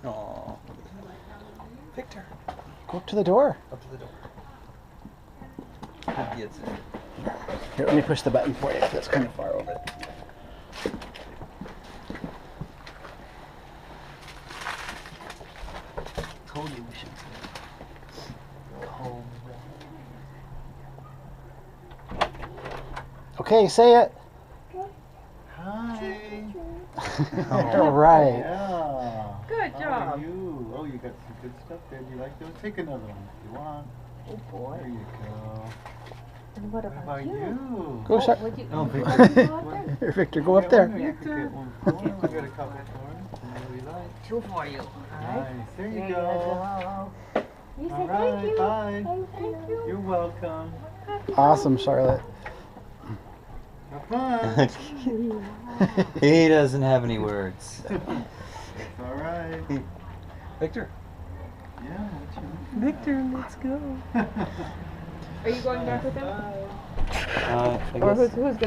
Aww. Victor. Go up to the door. Up to the door. Good kids. Here, let me push the button for you. That's kind of far over. Told you we should comb. Okay, say it. Hi. All right. Yeah. Good How job. are you? Oh, you got some good stuff there. Do you like those? Take another one if you want. Oh boy. There you go. And what How about about you? you? Go, Sar- Would you, Oh, would you Victor. like to go out there? Here, Victor, go up there. You could get one for him. I got a couple for him. Whatever you like. Two for you. Alright. Nice. There you There go. You say All thank right. you. Bye. Thank you. You're welcome. Awesome, Charlotte. Have fun. He doesn't have any words. It's all right. Victor. Yeah. What you Victor, let's go. Are you going back with them? Bye. I Or guess. who's gonna?